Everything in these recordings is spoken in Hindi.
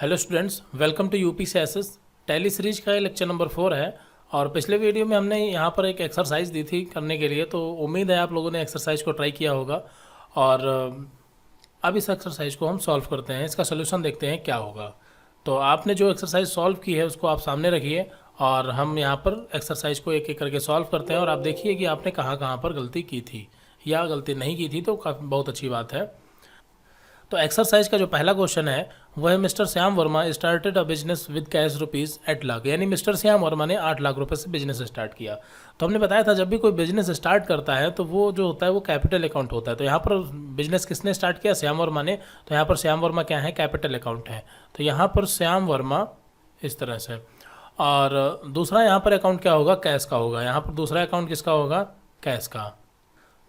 Hello students, welcome to UP CSS. Tally series का लेक्चर नंबर 4 है और पिछले वीडियो में हमने यहाँ पर एक एक्सरसाइज दी थी करने के लिए, तो उम्मीद है आप लोगों ने एक्सरसाइज को ट्राई किया होगा। और अब इस एक्सरसाइज को हम सॉल्व करते हैं, इसका सोल्यूशन देखते हैं क्या होगा। तो आपने जो एक्सरसाइज सॉल्व की है उसको आप सामने रखिए और हम यहाँ पर एक्सरसाइज को एक एक करके सॉल्व करते हैं और आप देखिए कि आपने कहाँ कहाँ पर गलती की थी या गलती नहीं की थी, तो काफ़ी बहुत अच्छी बात है। तो एक्सरसाइज का जो पहला क्वेश्चन है वो है mister Shyam Verma started a business with cash rupees 8 lakh, यानी मिस्टर श्याम वर्मा ने 8 लाख रुपए से बिजनेस स्टार्ट किया। तो हमने बताया था जब भी कोई बिजनेस स्टार्ट करता है तो वो जो होता है वो कैपिटल अकाउंट होता है। तो यहाँ पर बिजनेस किसने स्टार्ट किया? श्याम वर्मा ने। तो यहाँ पर श्याम वर्मा क्या है? कैपिटल अकाउंट है। तो यहाँ पर श्याम वर्मा इस तरह से, और दूसरा यहाँ पर अकाउंट क्या होगा? कैश का होगा। यहाँ पर दूसरा अकाउंट किसका होगा? कैश का।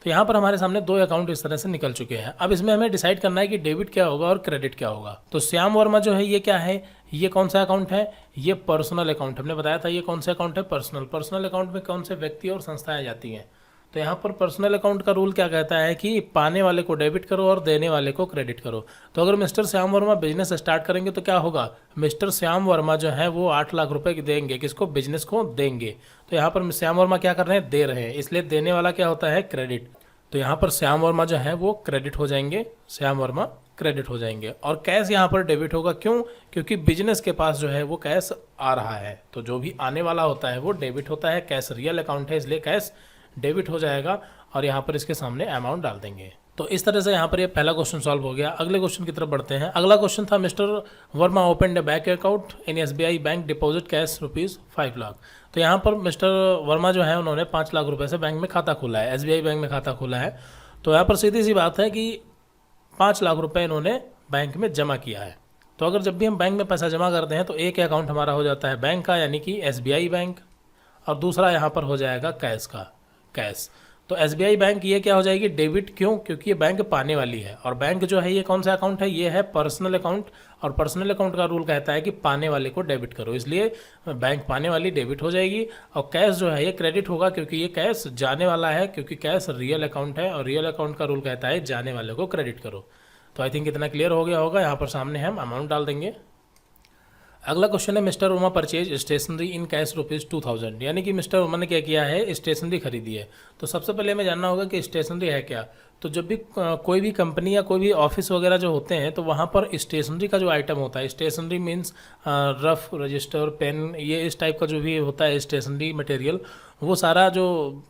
तो यहाँ पर हमारे सामने दो अकाउंट इस तरह से निकल चुके हैं। अब इसमें हमें डिसाइड करना है कि डेबिट क्या होगा और क्रेडिट क्या होगा। तो श्याम वर्मा जो है ये क्या है? ये कौन सा अकाउंट है? ये पर्सनल अकाउंट। हमने बताया था ये कौन सा अकाउंट है? पर्सनल। पर्सनल अकाउंट में कौन से व्यक्ति और संस्थाएं जाती हैं? तो यहाँ पर पर्सनल अकाउंट का रूल क्या कहता है कि पाने वाले को डेबिट करो और देने वाले को क्रेडिट करो। तो अगर mister Shyam Verma business start करेंगे तो क्या होगा? मिस्टर श्याम वर्मा जो है वो 8 लाख रुपए देंगे। किसको? बिजनेस को देंगे। तो यहाँ पर श्याम वर्मा क्या कर रहे हैं? दे रहे हैं, इसलिए देने वाला क्या होता है? क्रेडिट। तो यहाँ पर श्याम वर्मा जो है वो क्रेडिट हो जाएंगे, श्याम वर्मा क्रेडिट हो जाएंगे। और कैश यहाँ पर डेबिट होगा। क्यों? क्योंकि बिजनेस के पास जो है वो कैश आ रहा है, तो जो भी आने वाला होता है वो डेबिट होता है। कैश रियल अकाउंट है इसलिए कैश डेबिट हो जाएगा और यहाँ पर इसके सामने अमाउंट डाल देंगे। तो इस तरह से यहाँ पर ये पहला क्वेश्चन सॉल्व हो गया। अगले क्वेश्चन की तरफ बढ़ते हैं। अगला क्वेश्चन था mister Verma open the bank account in SBI bank deposit cash rupees 5 lakh. तो यहाँ पर मिस्टर वर्मा जो है उन्होंने 5 लाख रुपए से बैंक में खाता खोला है, एसबीआई बैंक में खाता खोला है। तो यहाँ पर सीधी सी बात है कि 5 लाख रुपए इन्होंने बैंक में जमा किया है। तो अगर जब भी हम बैंक में पैसा जमा करते हैं तो एक अकाउंट हमारा हो जाता है बैंक का, यानी कि एसबीआई बैंक, और दूसरा यहाँ पर हो जाएगा कैश का, कैश। तो एसबीआई बैंक ये क्या हो जाएगी? डेबिट। क्यों? क्योंकि ये बैंक पाने वाली है और बैंक जो है ये कौन सा अकाउंट है? ये है पर्सनल अकाउंट, और पर्सनल अकाउंट का रूल कहता है कि पाने वाले को डेबिट करो, इसलिए बैंक पाने वाली डेबिट हो जाएगी। और कैश जो है ये क्रेडिट होगा क्योंकि ये कैश जाने वाला है, क्योंकि कैश रियल अकाउंट है और रियल अकाउंट का रूल कहता है जाने वाले को क्रेडिट करो। तो आई थिंक इतना क्लियर हो गया होगा। यहाँ पर सामने हम अमाउंट डाल देंगे। अगला क्वेश्चन है mister Verma purchase stationery in cash rupees 2000, यानी कि मिस्टर वर्मा ने क्या किया है? स्टेशनरी खरीदी है। तो सबसे पहले हमें जानना होगा कि स्टेशनरी है क्या। तो जब भी कोई भी कंपनी या कोई भी ऑफिस वगैरह जो होते हैं तो वहाँ पर स्टेशनरी का जो आइटम होता है, stationery means rough, register, pen, ये इस टाइप का जो भी होता है स्टेशनरी मटेरियल, वो सारा जो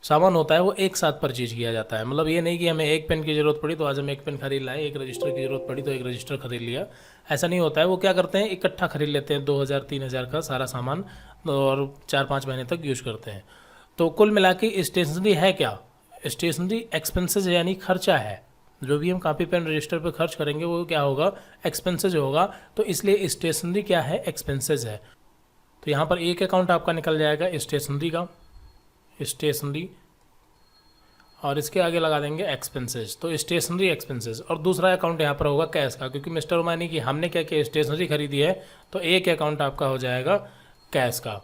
सामान होता है वो एक साथ परचेज किया जाता है। मतलब ये नहीं कि हमें एक पेन की ज़रूरत पड़ी तो आज हम एक पेन खरीद लाए, एक रजिस्टर की ज़रूरत पड़ी तो एक रजिस्टर खरीद लिया, ऐसा नहीं होता है। वो क्या करते हैं? इकट्ठा खरीद लेते हैं 2000-3000 का सारा सामान और 4-5 महीने तक यूज करते हैं। तो कुल मिला के स्टेशनरी है क्या? स्टेशनरी एक्सपेंसेज यानी खर्चा है। जो भी हम कापी पेन रजिस्टर पर खर्च करेंगे वो क्या होगा? एक्सपेंसेज होगा। तो इसलिए स्टेशनरी क्या है? एक्सपेंसेज है। तो यहाँ पर एक अकाउंट आपका निकल जाएगा स्टेशनरी का, स्टेशनरी, और इसके आगे लगा देंगे एक्सपेंसेस। तो स्टेशनरी एक्सपेंसेस। और दूसरा अकाउंट यहाँ पर होगा कैश का, क्योंकि मिस्टर वर्मा ने कि हमने क्या किया? स्टेशनरी खरीदी है, तो एक अकाउंट आपका हो जाएगा कैश का।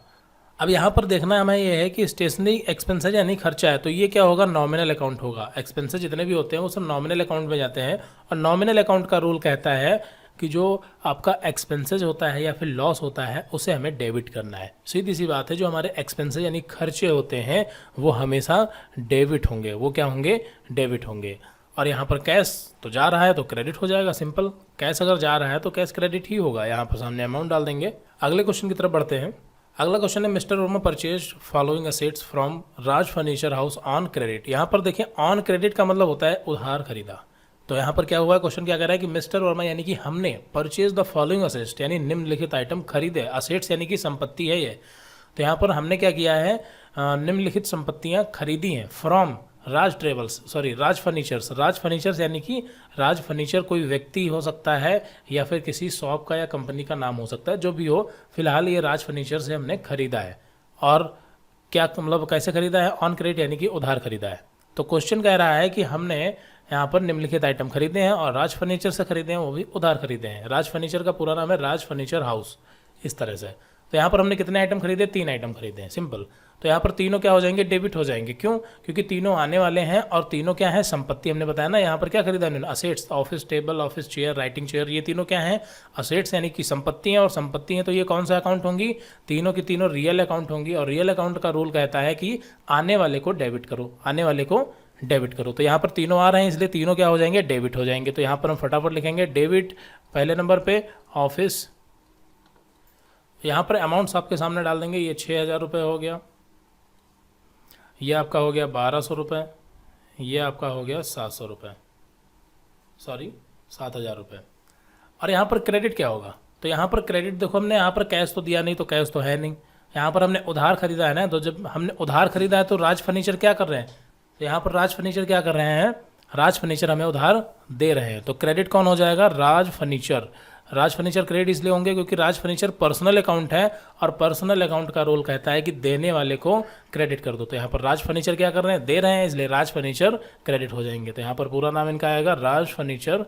अब यहाँ पर देखना हमें ये है कि स्टेशनरी एक्सपेंसेस यानी खर्चा है, तो ये क्या होगा? नॉमिनल अकाउंट होगा। एक्सपेंसेस जितने भी होते हैं वो सब नॉमिनल अकाउंट में जाते हैं, और नॉमिनल अकाउंट का रूल कहता है कि जो आपका एक्सपेंसेस होता है या फिर लॉस होता है उसे हमें डेबिट करना है। सीधी सी बात है, जो हमारे एक्सपेंसेस यानी खर्चे होते हैं वो हमेशा डेबिट होंगे। वो क्या होंगे? डेबिट होंगे। और यहाँ पर कैश तो जा रहा है तो क्रेडिट हो जाएगा, सिंपल। कैश अगर जा रहा है तो कैश क्रेडिट ही होगा। यहाँ पर सामने अमाउंट डाल देंगे। अगले क्वेश्चन की तरफ बढ़ते हैं। अगला क्वेश्चन है mister Verma purchase following assets from Raj furniture house on credit. यहाँ पर देखिए ऑन क्रेडिट का मतलब होता है उधार खरीदा। तो यहाँ पर क्या हुआ? क्वेश्चन क्या कह रहा है कि मिस्टर वर्मा यानी कि हमने परचेज द फॉलोइंग असेट्स यानी निम्नलिखित आइटम खरीदे। असेट्स यानी कि संपत्ति है ये। तो यहाँ पर हमने क्या किया है? निम्नलिखित संपत्तियाँ खरीदी हैं from Raj travels, sorry Raj furnitures. Raj furnitures यानी कि राज फर्नीचर कोई व्यक्ति हो सकता है या फिर किसी शॉप का या कंपनी का नाम हो सकता है, जो भी हो। फिलहाल ये राज फर्नीचर से हमने खरीदा है। और क्या मतलब कैसे खरीदा है? ऑन क्रेडिट यानी कि उधार खरीदा है। तो क्वेश्चन कह रहा है कि हमने यहाँ पर निम्नलिखित आइटम खरीदे हैं और राज फर्नीचर से खरीदे हैं, वो भी उधार खरीदे हैं। राज फर्नीचर का पूरा नाम है राज फर्नीचर हाउस, इस तरह से। तो यहाँ पर हमने कितने आइटम खरीदे? 3 आइटम खरीदे हैं, सिंपल। तो यहाँ पर तीनों क्या हो जाएंगे, डेबिट हो जाएंगे। क्यों? क्योंकि तीनों आने वाले हैं और तीनों क्या है, संपत्ति। हमने बताया ना यहाँ पर क्या खरीदा इन्होंने, assets, office table, office chair, writing chair, ये तीनों क्या है, असेट्स यानी कि संपत्ति हैं। और संपत्ति हैं तो ये कौन सा अकाउंट होंगी, तीनों की तीनों रियल अकाउंट होंगी। और रियल अकाउंट का रूल कहता है कि आने वाले को डेबिट करो, आने वाले को डेबिट करो। तो यहाँ पर तीनों आ रहे हैं इसलिए तीनों क्या हो जाएंगे, डेबिट हो जाएंगे। तो यहाँ पर हम फटाफट लिखेंगे डेबिट पहले नंबर पे, ऑफिस। यहाँ पर अमाउंट्स आपके सामने डाल देंगे। ये 6,000 रुपये हो गया, ये आपका हो गया 1,200 रुपये, ये आपका हो गया 700 रुपये, सॉरी 7,000 रुपये। और यहाँ पर क्रेडिट क्या होगा, तो यहाँ पर क्रेडिट देखो, हमने यहाँ पर कैश तो दिया नहीं, तो कैश तो है नहीं। यहाँ पर हमने उधार खरीदा है ना, तो जब हमने उधार खरीदा है तो राज फर्नीचर क्या कर रहे हैं, तो यहाँ पर राज फर्नीचर क्या कर रहे हैं, राज फर्नीचर हमें उधार दे रहे हैं। तो क्रेडिट कौन हो जाएगा, राज फर्नीचर। राज फर्नीचर क्रेडिट इसलिए होंगे क्योंकि राज फर्नीचर पर्सनल अकाउंट है और पर्सनल अकाउंट का रोल कहता है कि देने वाले को क्रेडिट कर दो। तो यहाँ पर राज फर्नीचर क्या कर रहे हैं, दे रहे हैं, इसलिए राज फर्नीचर क्रेडिट हो जाएंगे। तो यहाँ पर पूरा नाम इनका आएगा राज फर्नीचर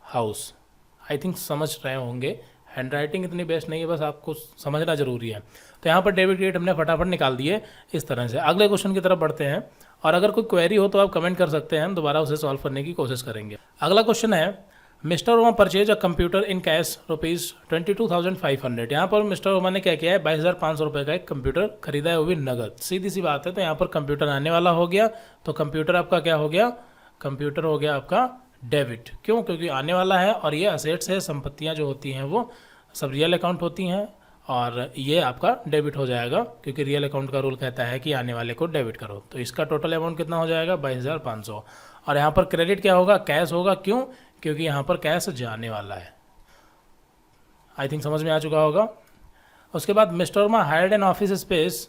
हाउस। आई थिंक समझ रहे होंगे, हैंड राइटिंग इतनी बेस्ट नहीं है, बस आपको समझना जरूरी है। तो यहाँ पर डेबिट क्रेडिट हमने फटाफट निकाल दिए इस तरह से। अगले क्वेश्चन की तरफ बढ़ते हैं, और अगर कोई क्वेरी हो तो आप कमेंट कर सकते हैं, हम दोबारा उसे सॉल्व करने की कोशिश करेंगे। अगला क्वेश्चन है, mister Verma purchase a computer in cash ₹22,500। यहाँ पर मिस्टर वर्मा ने क्या किया है, 22,500 रुपये का एक कंप्यूटर खरीदा है, वो भी नगद। सीधी सी बात है। तो यहाँ पर कंप्यूटर आने वाला हो गया, तो कंप्यूटर आपका क्या हो गया, कंप्यूटर हो गया आपका डेबिट। क्यों? क्योंकि आने वाला है और ये असेट्स है, संपत्तियाँ जो होती हैं वो सब रियल अकाउंट होती हैं, और ये आपका डेबिट हो जाएगा क्योंकि रियल अकाउंट का रूल कहता है कि आने वाले को डेबिट करो। तो इसका टोटल अमाउंट कितना हो जाएगा, 22,500। और यहाँ पर क्रेडिट क्या होगा, कैश होगा। क्यों? क्योंकि यहाँ पर कैश जाने वाला है। आई थिंक समझ में आ चुका होगा। उसके बाद mister Verma hired an office space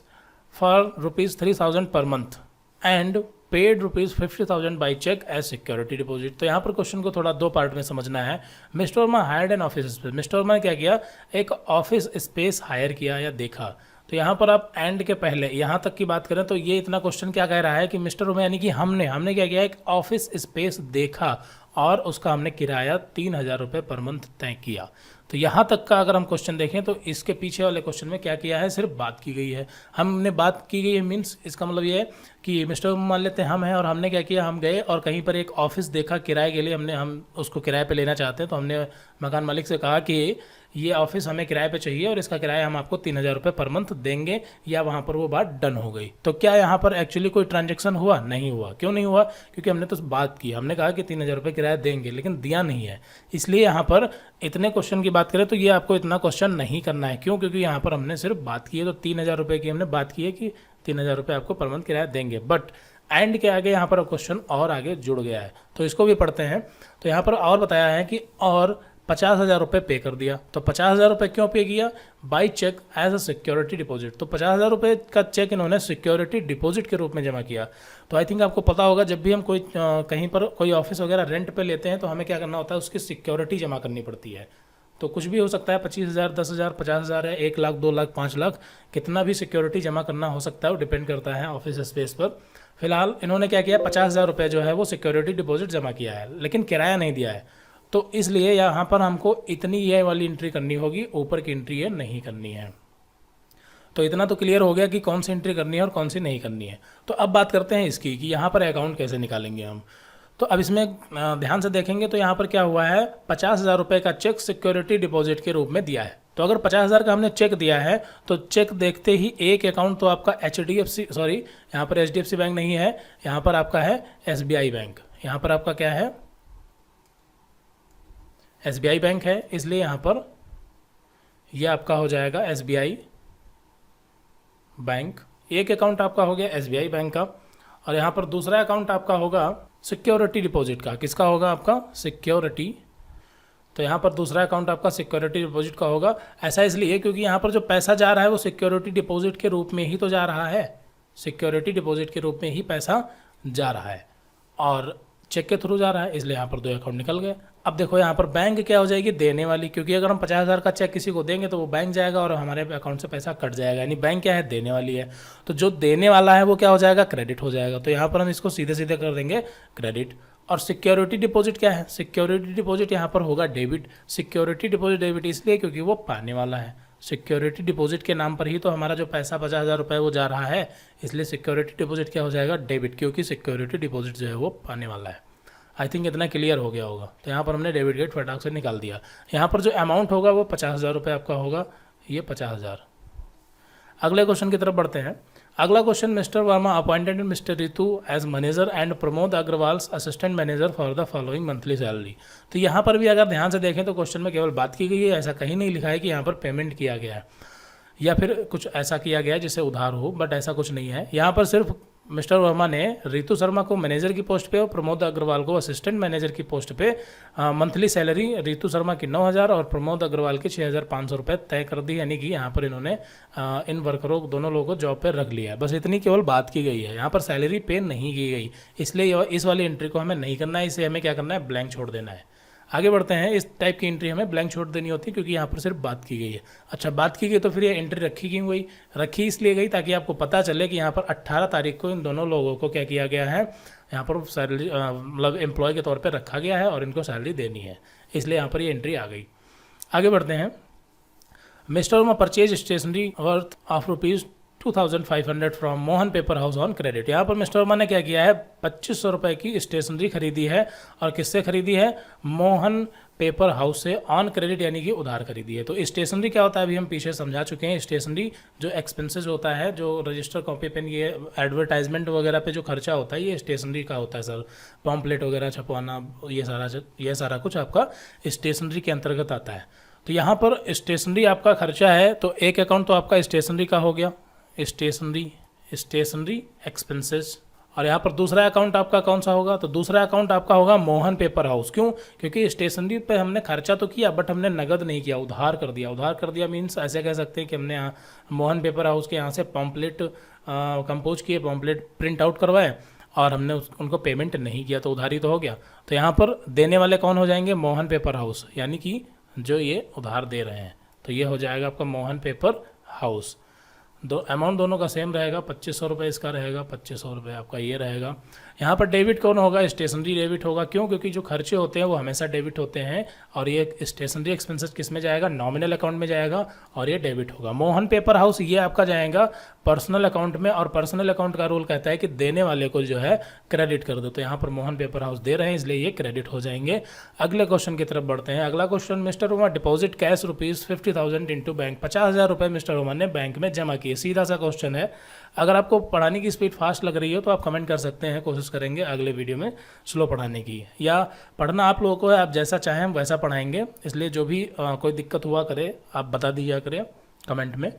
for ₹3,000 per month and paid ₹50,000 by cheque as security deposit. तो यहाँ पर क्वेश्चन को थोड़ा दो पार्ट में समझना है। Mister Verma hired an office space, mister Verma ने क्या किया, एक ऑफिस स्पेस हायर किया या देखा। तो यहाँ पर आप एंड के पहले यहाँ तक की बात करें तो ये इतना क्वेश्चन क्या कह रहा है कि मिस्टर वर्मा यानी कि हमने क्या किया, एक ऑफिस स्पेस देखा और उसका हमने किराया 3,000 रुपये पर मंथ तय किया। तो यहाँ तक का अगर हम क्वेश्चन देखें तो इसके पीछे वाले क्वेश्चन में क्या किया है, सिर्फ बात की गई है। हमने बात की गई है मीन्स इसका मतलब ये है कि मिस्टर मान लेते हैं हम हैं, और हमने क्या किया, हम गए और कहीं पर एक ऑफिस देखा किराए के लिए, हम उसको किराए पे लेना चाहते हैं। तो हमने मकान मालिक से कहा कि ये ऑफिस हमें किराए पे चाहिए और इसका किराया हम आपको 3,000 रुपये पर मंथ देंगे, या वहाँ पर वो बात डन हो गई। तो क्या यहाँ पर एक्चुअली कोई ट्रांजेक्शन हुआ? नहीं हुआ। क्यों नहीं हुआ? क्योंकि हमने तो बात की, हमने कहा कि 3,000 रुपये किराया देंगे, लेकिन दिया नहीं है। इसलिए यहाँ पर इतने क्वेश्चन की बात करें तो ये आपको इतना क्वेश्चन नहीं करना है। क्यों? क्योंकि यहाँ पर हमने सिर्फ बात की है, तो 3,000 रुपये की हमने बात की है कि 3,000 रुपये आपको पर मंथ किराया देंगे। बट एंड के आगे यहाँ पर क्वेश्चन और आगे जुड़ गया है, तो इसको भी पढ़ते हैं। तो यहाँ पर और बताया है कि और 50,000 रुपये पे कर दिया। तो 50,000 रुपये क्यों पे किया? By cheque as a security deposit. तो 50,000 रुपये का चेक इन्होंने सिक्योरिटी डिपॉजिट के रूप में जमा किया। तो आई थिंक आपको पता होगा, जब भी हम कोई कहीं पर कोई ऑफिस वगैरह रेंट पे लेते हैं तो हमें क्या करना होता है, उसकी सिक्योरिटी जमा करनी पड़ती है। तो कुछ भी हो सकता है, 25,000, 10,000, 50,000 है, 1 लाख, 2 लाख, 5 लाख, कितना भी सिक्योरिटी जमा करना हो सकता है, वो डिपेंड करता है ऑफिस स्पेस पर। फिलहाल इन्होंने क्या किया, 50,000 रुपये जो है वो सिक्योरिटी डिपॉजिट जमा किया है, लेकिन किराया नहीं दिया है। तो इसलिए यहाँ पर हमको इतनी ये वाली एंट्री करनी होगी, ऊपर की एंट्री ये नहीं करनी है। तो इतना तो क्लियर हो गया कि कौन सी एंट्री करनी है और कौन सी नहीं करनी है। तो अब बात करते हैं इसकी कि यहाँ पर अकाउंट कैसे निकालेंगे हम। तो अब इसमें ध्यान से देखेंगे तो यहाँ पर क्या हुआ है, 50,000 रुपये का चेक सिक्योरिटी डिपॉजिट के रूप में दिया है। तो अगर 50,000 का हमने चेक दिया है तो चेक देखते ही एक अकाउंट तो आपका यहाँ पर HDFC बैंक नहीं है, यहाँ पर आपका है SBI बैंक। यहाँ पर आपका क्या है, SBI बैंक है, इसलिए यहाँ पर यह आपका हो जाएगा SBI बैंक। एक अकाउंट आपका हो गया SBI बैंक का, और यहाँ पर दूसरा अकाउंट आपका होगा सिक्योरिटी डिपॉजिट का। किसका होगा? आपका सिक्योरिटी। तो यहाँ पर दूसरा अकाउंट आपका सिक्योरिटी डिपॉजिट का होगा। ऐसा इसलिए क्योंकि यहाँ पर जो पैसा जा रहा है वो सिक्योरिटी डिपॉजिट के रूप में ही तो जा रहा है, सिक्योरिटी डिपॉजिट के रूप में ही पैसा जा रहा है और चेक के थ्रू जा रहा है, इसलिए यहाँ पर 2 अकाउंट निकल गए। अब देखो यहाँ पर बैंक क्या हो जाएगी, देने वाली, क्योंकि अगर हम 50,000 का चेक किसी को देंगे तो वो बैंक जाएगा और हमारे अकाउंट से पैसा कट जाएगा, यानी बैंक क्या है, देने वाली है। तो जो देने वाला है वो क्या हो जाएगा, क्रेडिट हो जाएगा। तो यहाँ पर हम इसको सीधे सीधे कर देंगे क्रेडिट। और सिक्योरिटी डिपॉजिट क्या है, सिक्योरिटी डिपॉजिट यहाँ पर होगा डेबिट। सिक्योरिटी डिपॉजिट डेबिट इसलिए क्योंकि वो पाने वाला है, सिक्योरिटी डिपॉजिट के नाम पर ही तो हमारा जो पैसा 50,000 रुपये वो जा रहा है, इसलिए सिक्योरिटी डिपॉजिट क्या हो जाएगा, डेबिट, क्योंकि सिक्योरिटी डिपॉजिट जो है वो पाने वाला है। आई थिंक इतना क्लियर हो गया होगा। तो यहाँ पर हमने डेबिट गेट फटाक से निकाल दिया। यहाँ पर जो अमाउंट होगा वो 50,000 रुपये आपका होगा, ये 50,000। अगले क्वेश्चन की तरफ बढ़ते हैं। अगला question, mister Verma appointed mister Ritu as manager and Pramod Agarwal's assistant manager for the following monthly salary. तो यहाँ पर भी अगर ध्यान से देखें तो क्वेश्चन में केवल बात की गई है, ऐसा कहीं नहीं लिखा है कि यहाँ पर पेमेंट किया गया है या फिर कुछ ऐसा किया गया है जिससे उधार हो, बट ऐसा कुछ नहीं है। यहाँ पर सिर्फ मिस्टर वर्मा ने रितु शर्मा को मैनेजर की पोस्ट पे और प्रमोद अग्रवाल को असिस्टेंट मैनेजर की पोस्ट पे मंथली सैलरी रितु शर्मा की 9,000 और प्रमोद अग्रवाल की 6,500 रुपये तय कर दी, यानी कि यहाँ पर इन्होंने इन वर्करों दोनों लोगों को जॉब पे रख लिया है। बस इतनी केवल बात की गई है, यहाँ पर सैलरी पे नहीं की गई, इसलिए इस वाली एंट्री को हमें नहीं करना है, इसे हमें क्या करना है, ब्लैंक छोड़ देना है। आगे बढ़ते हैं। इस टाइप की एंट्री हमें ब्लैंक छोड़ देनी होती है क्योंकि यहाँ पर सिर्फ बात की गई है। अच्छा, बात की गई तो फिर ये एंट्री रखी क्यों गई? रखी इसलिए गई ताकि आपको पता चले कि यहाँ पर 18 तारीख को इन दोनों लोगों को क्या किया गया है, यहाँ पर सैलरी मतलब एम्प्लॉय के तौर पर रखा गया है और इनको सैलरी देनी है, इसलिए यहाँ पर ये एंट्री आ गई। आगे बढ़ते हैं। Mister Verma purchase stationery worth of ₹2,500 from Mohan paper house on credit. यहाँ पर मिस्टर वर्मा ने क्या किया है, 2,500 रुपये की स्टेशनरी खरीदी है, और किससे खरीदी है, मोहन पेपर हाउस से ऑन क्रेडिट, यानी कि उधार खरीदी है। तो स्टेशनरी क्या होता है अभी हम पीछे समझा चुके हैं। स्टेशनरी जो एक्सपेंसेस होता है, जो रजिस्टर, कॉपी, पेन, ये एडवर्टाइजमेंट वगैरह पे जो खर्चा होता है, ये स्टेशनरी का होता है सर। पॉम्पलेट वगैरह छपवाना, ये सारा कुछ आपका स्टेशनरी के अंतर्गत आता है। तो यहाँ पर स्टेशनरी आपका खर्चा है, तो एक अकाउंट तो आपका स्टेशनरी का हो गया, स्टेशनरी एक्सपेंसेस, और यहाँ पर दूसरा अकाउंट आपका कौन सा होगा, तो दूसरा अकाउंट आपका होगा मोहन पेपर हाउस। क्यों? क्योंकि स्टेशनरी पे हमने खर्चा तो किया बट हमने नगद नहीं किया, उधार कर दिया। उधार कर दिया मीन्स ऐसे कह सकते हैं कि हमने मोहन पेपर हाउस के यहाँ से पॉम्पलेट कंपोज किए, पॉम्पलेट प्रिंट आउट करवाए और हमने उनको पेमेंट नहीं किया, तो उधारी तो हो गया। तो यहाँ पर देने वाले कौन हो जाएंगे, मोहन पेपर हाउस, यानी कि जो ये उधार दे रहे हैं। तो ये हो जाएगा आपका मोहन पेपर हाउस। अमाउंट दोनों का सेम रहेगा, 2,500 रुपये इसका रहेगा, 2,500 रुपये आपका ये रहेगा। यहाँ पर डेबिट कौन होगा, स्टेशनरी डेबिट होगा। क्यों? क्योंकि जो खर्चे होते हैं वो हमेशा डेबिट होते हैं, और ये स्टेशनरी एक्सपेंसेस किस में जाएगा, नॉमिनल अकाउंट में जाएगा, और ये डेबिट होगा। मोहन पेपर हाउस ये आपका जाएगा पर्सनल अकाउंट में, और पर्सनल अकाउंट का रूल कहता है कि देने वाले को जो है क्रेडिट कर दो। तो यहाँ पर मोहन पेपर हाउस दे रहे हैं, इसलिए ये क्रेडिट हो जाएंगे। अगले क्वेश्चन की तरफ बढ़ते हैं। अगला question, mister Verma deposit cash ₹50,000 into bank. 50,000 रुपये मिस्टर वर्मा ने बैंक में जमा किए। सीधा सा क्वेश्चन है। अगर आपको पढ़ाने की स्पीड फास्ट लग रही हो तो आप कमेंट कर सकते हैं, कोशिश करेंगे अगले वीडियो में स्लो पढ़ाने की, या पढ़ना आप लोगों को है, आप जैसा चाहें हम वैसा पढ़ाएंगे। इसलिए जो भी कोई दिक्कत हुआ करे आप बता दीजिए करें कमेंट में।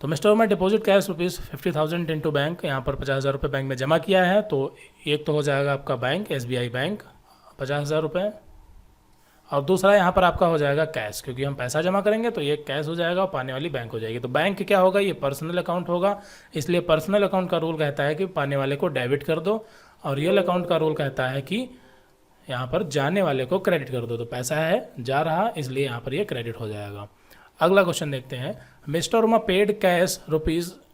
तो mister Verma deposit cash ₹50,000 into bank, यहाँ पर 50,000 रुपये बैंक में जमा किया है। तो एक तो हो जाएगा आपका बैंक, SBI बैंक 50,000 रुपये, और दूसरा यहाँ पर आपका हो जाएगा कैश, क्योंकि हम पैसा जमा करेंगे तो ये कैश हो जाएगा और पाने वाली बैंक हो जाएगी। तो बैंक क्या होगा, ये पर्सनल अकाउंट होगा, इसलिए पर्सनल अकाउंट का रूल कहता है कि पाने वाले को डेबिट कर दो, और रियल अकाउंट का रूल कहता है कि यहाँ पर जाने वाले को क्रेडिट कर दो। तो पैसा है जा रहा, इसलिए यहाँ पर ये क्रेडिट हो जाएगा। अगला क्वेश्चन देखते हैं। Mister Verma paid cash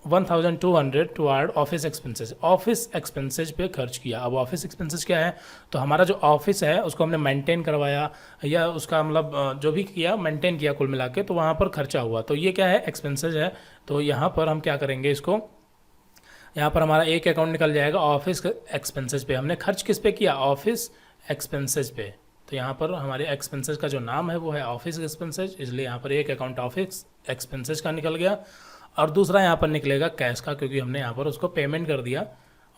₹1,200 toward office expenses. Office expenses पे खर्च किया। अब ऑफिस एक्सपेंसेस क्या है, तो हमारा जो ऑफिस है उसको हमने मेंटेन करवाया, या उसका मतलब जो भी किया मेंटेन किया कुल मिला के, तो वहाँ पर खर्चा हुआ। तो ये क्या है, एक्सपेंसेस है। तो यहाँ पर हम क्या करेंगे, इसको यहाँ पर हमारा एक अकाउंट निकल जाएगा ऑफिस एक्सपेंसेस पे। हमने खर्च किस पे किया, ऑफिस एक्सपेंसेस पे। तो यहाँ पर हमारे एक्सपेंसेस का जो नाम है वो है ऑफिस एक्सपेंसेस, इसलिए यहाँ पर एक अकाउंट ऑफिस एक्सपेंसेस का निकल गया, और दूसरा यहाँ पर निकलेगा कैश का, क्योंकि हमने यहाँ पर उसको पेमेंट कर दिया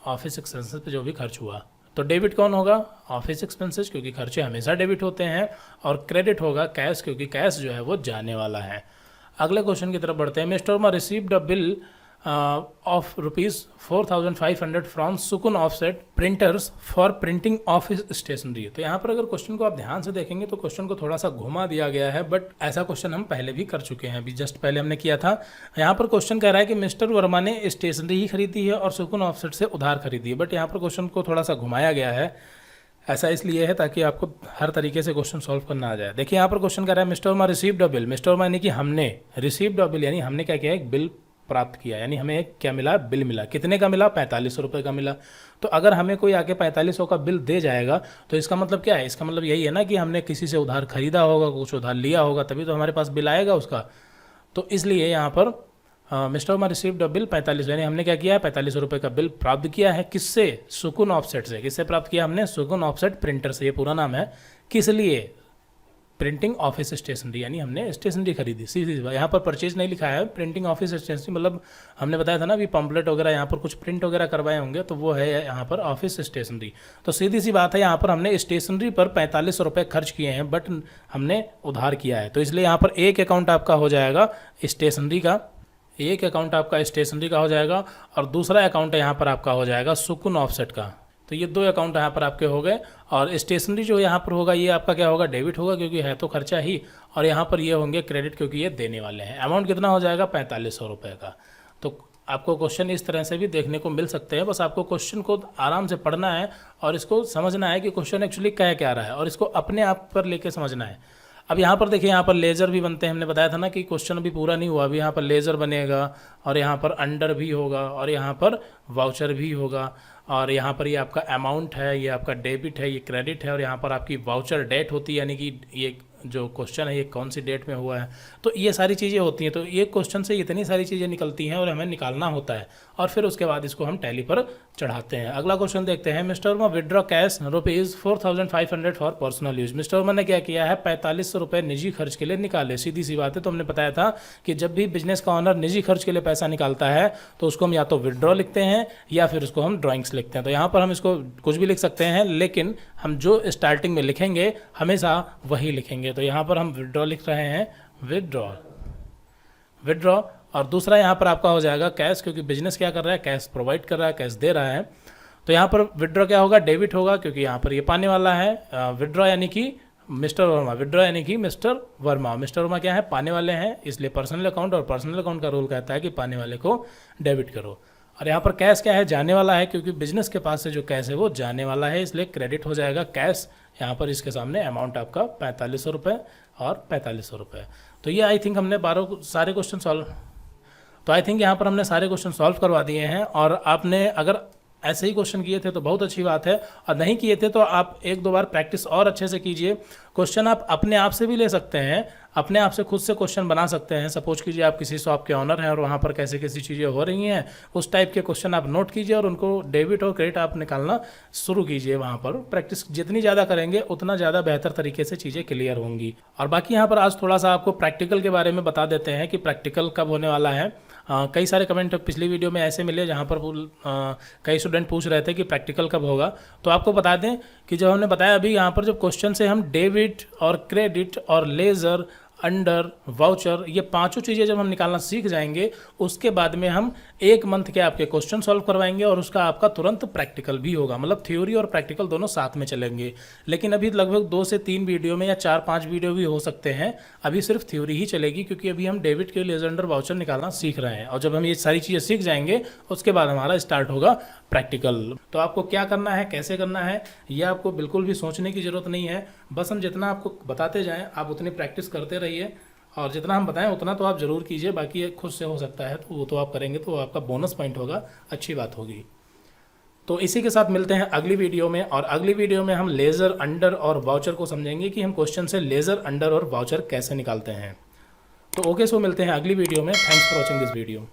ऑफिस एक्सपेंसेस पे जो भी खर्च हुआ। तो डेबिट कौन होगा, ऑफिस एक्सपेंसेस, क्योंकि खर्चे हमेशा डेबिट होते हैं, और क्रेडिट होगा कैश, क्योंकि कैश जो है वो जाने वाला है। अगले क्वेश्चन की तरफ बढ़ते हैं। Mister Verma received a bill of ₹4,500 from Sukun offset printers for printing office stationery. तो यहाँ पर अगर क्वेश्चन को आप ध्यान से देखेंगे तो क्वेश्चन को थोड़ा सा घुमा दिया गया है, बट ऐसा क्वेश्चन हम पहले भी कर चुके हैं, अभी जस्ट पहले हमने किया था। यहाँ पर क्वेश्चन कह रहा है कि मिस्टर वर्मा ने स्टेशनरी ही खरीदी है और सुकुन ऑफसेट से उधार खरीदी है, बट यहाँ पर क्वेश्चन को थोड़ा सा घुमाया गया है। ऐसा इसलिए है ताकि आपको हर तरीके से क्वेश्चन सॉल्व करना आ जाए। देखिए यहाँ पर क्वेश्चन कह रहा है mister Verma received a bill. Mister Verma यानी कि हमने रिसीव्ड अ बिल, यानी हमने क्या किया, एक बिल प्राप्त किया, यानी हमें एक क्या मिला, बिल मिला। कितने का मिला, 4500 रुपये का मिला। तो अगर हमें कोई आके 4500 का बिल दे जाएगा तो इसका मतलब क्या है, इसका मतलब यही है ना कि हमने किसी से उधार खरीदा होगा, कुछ उधार लिया होगा, तभी तो हमारे पास बिल आएगा उसका। तो इसलिए यहाँ पर mister Verma received a bill 45, यानी हमने क्या किया है 45 रुपये का बिल प्राप्त किया है। किससे? सुकून ऑफसेट से। किससे प्राप्त किया हमने? सुकून ऑफसेट प्रिंटर से, ये पूरा नाम है। किस लिए? प्रिंटिंग ऑफिस स्टेशनरी, यानी हमने स्टेशनरी खरीदी। सीधी सी बात, यहाँ पर परचेज नहीं लिखा है, प्रिंटिंग ऑफिस स्टेशनरी, मतलब हमने बताया था ना अभी पम्पलेट वगैरह यहाँ पर कुछ प्रिंट वगैरह करवाए होंगे, तो वो है यहाँ पर ऑफिस स्टेशनरी। तो सीधी सी बात है, यहाँ पर हमने स्टेशनरी पर 45 रुपये खर्च किए हैं, बट हमने उधार किया है। तो इसलिए यहाँ पर एक अकाउंट आपका हो जाएगा स्टेशनरी का, एक अकाउंट आपका स्टेशनरी का हो जाएगा, और दूसरा अकाउंट यहाँ पर आपका हो जाएगा सुकून ऑफसेट का। तो ये 2 अकाउंट यहाँ पर आपके हो गए। और स्टेशनरी जो यहाँ पर होगा ये आपका क्या होगा? डेबिट होगा, क्योंकि है तो खर्चा ही। और यहाँ पर ये होंगे क्रेडिट, क्योंकि ये देने वाले हैं। अमाउंट कितना हो जाएगा? 4500 रुपये का। तो आपको क्वेश्चन इस तरह से भी देखने को मिल सकते हैं। बस आपको क्वेश्चन को आराम से पढ़ना है और इसको समझना है कि क्वेश्चन एक्चुअली कह क्या रहा है, और इसको अपने आप पर लेके समझना है। अब यहाँ पर देखिए, यहाँ पर लेज़र भी बनते हैं। हमने बताया था ना कि क्वेश्चन अभी पूरा नहीं हुआ, अभी यहाँ पर लेज़र बनेगा, और यहाँ पर अंडर भी होगा, और यहाँ पर वाउचर भी होगा, और यहाँ पर ये आपका अमाउंट है, ये आपका डेबिट है, ये क्रेडिट है, और यहाँ पर आपकी वाउचर डेट होती है, यानी कि ये जो क्वेश्चन है ये कौन सी डेट में हुआ है। तो ये सारी चीज़ें होती हैं। तो ये क्वेश्चन से इतनी सारी चीज़ें निकलती हैं और हमें निकालना होता है, और फिर उसके बाद इसको हम टैली पर चढ़ाते हैं। अगला क्वेश्चन देखते हैं। Mister Verma withdraw cash ₹4500 for personal use. Mister Verma ने क्या किया है? 4500 रुपये निजी खर्च के लिए निकाले। सीधी सी बात है। तो हमने बताया था कि जब भी बिजनेस का ऑनर निजी खर्च के लिए पैसा निकालता है तो उसको हम या तो विड्रॉ लिखते हैं या फिर उसको हम ड्राइंग्स लिखते हैं। तो यहाँ पर हम इसको कुछ भी लिख सकते हैं, लेकिन हम जो स्टार्टिंग में लिखेंगे हमेशा वही लिखेंगे। तो यहाँ पर हम विड्रॉ लिख रहे हैं, विड्रॉ। और दूसरा यहाँ पर आपका हो जाएगा कैश, क्योंकि बिजनेस क्या कर रहा है? कैश प्रोवाइड कर रहा है, कैश दे रहा है। तो यहाँ पर विड्रॉ क्या होगा? डेबिट होगा, क्योंकि यहाँ पर ये पाने वाला है। विड्रॉ यानी कि मिस्टर वर्मा, विड्रॉ यानी कि मिस्टर वर्मा। मिस्टर वर्मा क्या है? पाने वाले हैं, इसलिए पर्सनल अकाउंट, और पर्सनल अकाउंट का रूल कहता है कि पाने वाले को डेबिट करो। और यहाँ पर कैश क्या है? जाने वाला है, क्योंकि बिजनेस के पास से जो कैश है वो जाने वाला है, इसलिए क्रेडिट हो जाएगा कैश। यहाँ पर इसके सामने अमाउंट आपका 4500 रुपये और 4500 रुपये। तो ये आई थिंक हमने सारे क्वेश्चन सॉल्व, तो आई थिंक यहाँ पर हमने सारे क्वेश्चन सॉल्व करवा दिए हैं। और आपने अगर ऐसे ही क्वेश्चन किए थे तो बहुत अच्छी बात है, और नहीं किए थे तो आप 1-2 बार प्रैक्टिस और अच्छे से कीजिए। क्वेश्चन आप अपने आप से भी ले सकते हैं, अपने आप से खुद से क्वेश्चन बना सकते हैं। सपोज कीजिए आप किसी शॉप के ऑनर हैं और वहाँ पर कैसे कैसी चीज़ें हो रही हैं, उस टाइप के क्वेश्चन आप नोट कीजिए और उनको डेबिट और क्रेडिट आप निकालना शुरू कीजिए। वहाँ पर प्रैक्टिस जितनी ज़्यादा करेंगे उतना ज़्यादा बेहतर तरीके से चीज़ें क्लियर होंगी। और बाकी यहाँ पर आज थोड़ा सा आपको प्रैक्टिकल के बारे में बता देते हैं कि प्रैक्टिकल कब होने वाला है। कई सारे कमेंट पिछली वीडियो में ऐसे मिले जहाँ पर कई स्टूडेंट पूछ रहे थे कि प्रैक्टिकल कब होगा। तो आपको बता दें कि जब हमने बताया अभी यहाँ पर जब क्वेश्चन से हम डेबिट और क्रेडिट और लेज़र, अंडर, वाउचर, ये 5 चीज़ें जब हम निकालना सीख जाएंगे, उसके बाद में हम 1 मंथ के आपके क्वेश्चन सॉल्व करवाएंगे और उसका आपका तुरंत प्रैक्टिकल भी होगा। मतलब थ्योरी और प्रैक्टिकल दोनों साथ में चलेंगे। लेकिन अभी लगभग 2 से 3 वीडियो में या 4-5 वीडियो भी हो सकते हैं, अभी सिर्फ थ्योरी ही चलेगी, क्योंकि अभी हम डेबिट के लेज़र, अंडर, वाउचर निकालना सीख रहे हैं। और जब हम ये सारी चीज़ें सीख जाएंगे उसके बाद हमारा स्टार्ट होगा प्रैक्टिकल। तो आपको क्या करना है, कैसे करना है, ये आपको बिल्कुल भी सोचने की ज़रूरत नहीं है। बस हम जितना आपको बताते जाएं आप उतनी प्रैक्टिस करते रहिए, और जितना हम बताएं उतना तो आप ज़रूर कीजिए। बाकी ये खुद से हो सकता है तो वो तो आप करेंगे तो आपका बोनस पॉइंट होगा, अच्छी बात होगी। तो इसी के साथ मिलते हैं अगली वीडियो में, और अगली वीडियो में हम लेज़र, अंडर और वाउचर को समझेंगे कि हम क्वेश्चन से लेज़र, अंडर और वाउचर कैसे निकालते हैं। तो ओके, सो मिलते हैं अगली वीडियो में। Thanks for watching this video.